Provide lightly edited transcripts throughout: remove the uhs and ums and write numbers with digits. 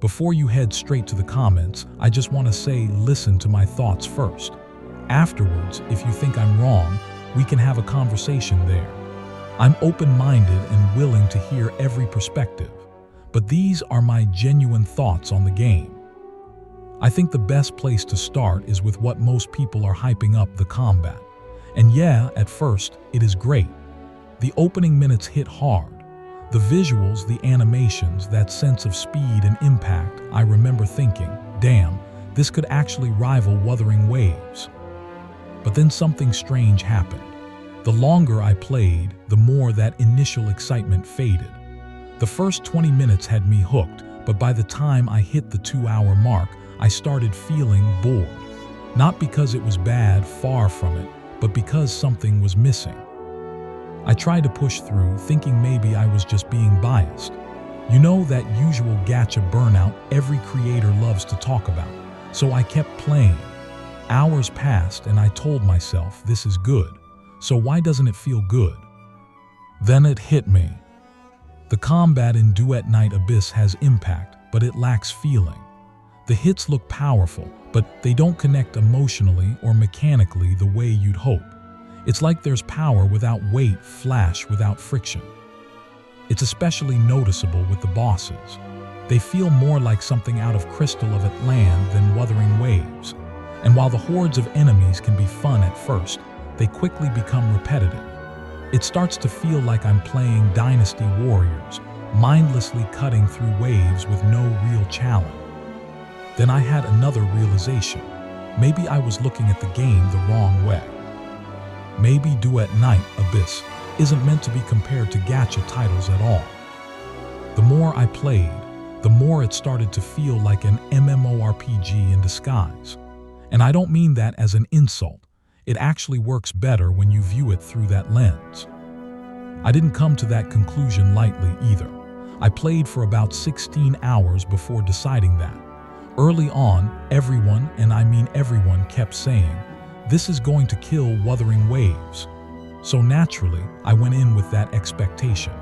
Before you head straight to the comments, I just want to say listen to my thoughts first. Afterwards, if you think I'm wrong, we can have a conversation there. I'm open-minded and willing to hear every perspective, but these are my genuine thoughts on the game. I think the best place to start is with what most people are hyping up: the combat. And yeah, at first, it is great. The opening minutes hit hard. The visuals, the animations, that sense of speed and impact, I remember thinking, damn, this could actually rival Wuthering Waves. But then something strange happened. The longer I played, the more that initial excitement faded. The first 20 minutes had me hooked, but by the time I hit the 2-hour mark, I started feeling bored. Not because it was bad, far from it, but because something was missing. I tried to push through, thinking maybe I was just being biased. You know, that usual gacha burnout every creator loves to talk about. So I kept playing. Hours passed and I told myself, this is good. So why doesn't it feel good? Then it hit me. The combat in Duet Night Abyss has impact, but it lacks feeling. The hits look powerful, but they don't connect emotionally or mechanically the way you'd hope. It's like there's power without weight, flash without friction. It's especially noticeable with the bosses. They feel more like something out of Crystal of Atlan than Wuthering Waves. And while the hordes of enemies can be fun at first, they quickly become repetitive. It starts to feel like I'm playing Dynasty Warriors, mindlessly cutting through waves with no real challenge. Then I had another realization. Maybe I was looking at the game the wrong way. Maybe Duet Night Abyss isn't meant to be compared to gacha titles at all. The more I played, the more it started to feel like an MMORPG in disguise. And I don't mean that as an insult. It actually works better when you view it through that lens. I didn't come to that conclusion lightly either. I played for about 16 hours before deciding that. Early on, everyone, and I mean everyone, kept saying, this is going to kill Wuthering Waves. So naturally, I went in with that expectation.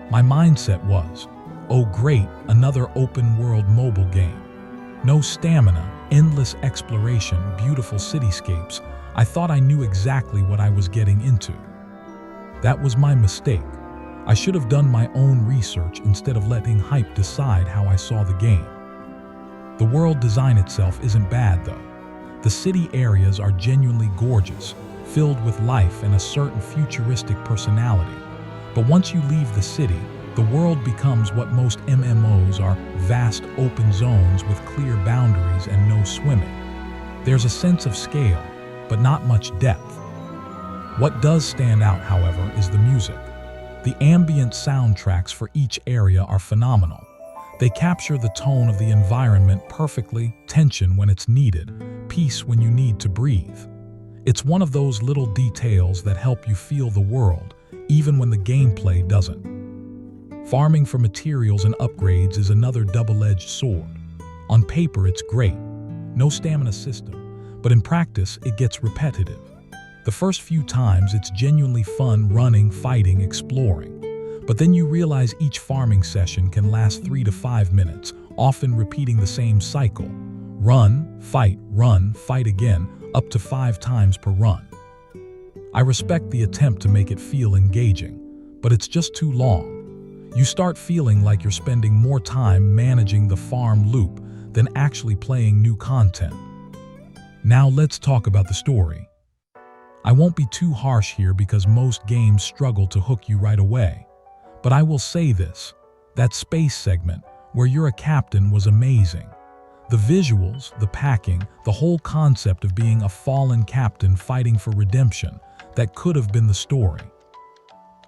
My mindset was, oh great, another open-world mobile game. No stamina, endless exploration, beautiful cityscapes. I thought I knew exactly what I was getting into. That was my mistake. I should have done my own research instead of letting hype decide how I saw the game. The world design itself isn't bad though. The city areas are genuinely gorgeous, filled with life and a certain futuristic personality. But once you leave the city, the world becomes what most MMOs are: vast open zones with clear boundaries and no swimming. There's a sense of scale, but not much depth. What does stand out, however, is the music. The ambient soundtracks for each area are phenomenal. They capture the tone of the environment perfectly, tension when it's needed, peace when you need to breathe. It's one of those little details that help you feel the world, even when the gameplay doesn't. Farming for materials and upgrades is another double-edged sword. On paper, it's great. No stamina system, but in practice, it gets repetitive. The first few times, it's genuinely fun running, fighting, exploring. But then you realize each farming session can last 3 to 5 minutes, often repeating the same cycle. Run, fight again, up to 5 times per run. I respect the attempt to make it feel engaging, but it's just too long. You start feeling like you're spending more time managing the farm loop than actually playing new content. Now let's talk about the story. I won't be too harsh here because most games struggle to hook you right away. But I will say this, that space segment where you're a captain was amazing. The visuals, the packing, the whole concept of being a fallen captain fighting for redemption, that could have been the story.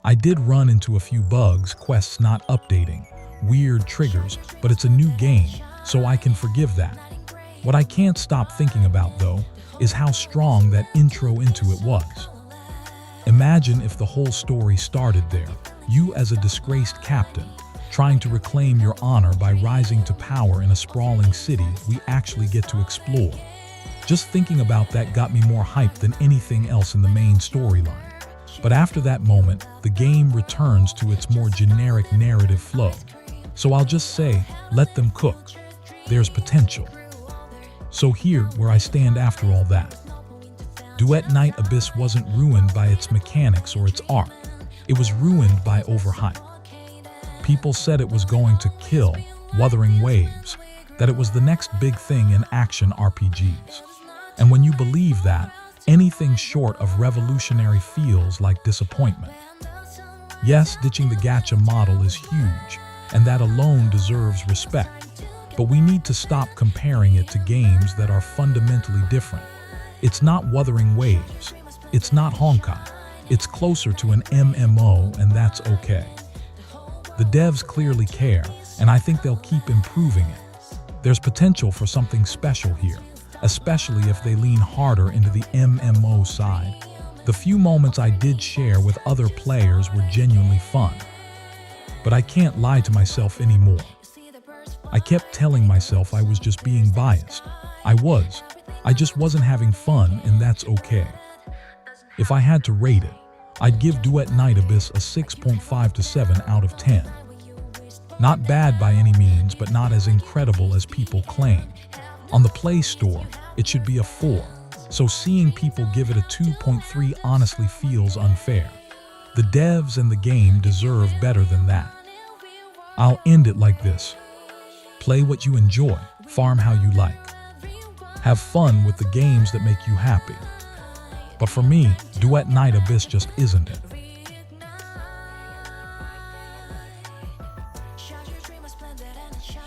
I did run into a few bugs, quests not updating, weird triggers, but it's a new game, so I can forgive that. What I can't stop thinking about, though, is how strong that intro into it was. Imagine if the whole story started there, you as a disgraced captain, trying to reclaim your honor by rising to power in a sprawling city we actually get to explore. Just thinking about that got me more hyped than anything else in the main storyline. But after that moment, the game returns to its more generic narrative flow. So I'll just say, let them cook. There's potential. So here where I stand after all that. Duet Night Abyss wasn't ruined by its mechanics or its art. It was ruined by overhype. People said it was going to kill Wuthering Waves, that it was the next big thing in action RPGs. And when you believe that, anything short of revolutionary feels like disappointment. Yes, ditching the gacha model is huge, and that alone deserves respect. But we need to stop comparing it to games that are fundamentally different. It's not Wuthering Waves. It's not Honkai. It's closer to an MMO, and that's okay. The devs clearly care, and I think they'll keep improving it. There's potential for something special here, especially if they lean harder into the MMO side. The few moments I did share with other players were genuinely fun. But I can't lie to myself anymore. I kept telling myself I was just being biased. I just wasn't having fun, and that's okay. If I had to rate it, I'd give Duet Night Abyss a 6.5 to 7 out of 10. Not bad by any means, but not as incredible as people claim. On the Play Store, it should be a 4, so seeing people give it a 2.3 honestly feels unfair. The devs and the game deserve better than that. I'll end it like this. Play what you enjoy, farm how you like. Have fun with the games that make you happy. But for me, Duet Night Abyss just isn't it. Shot your dream was splendid and shine.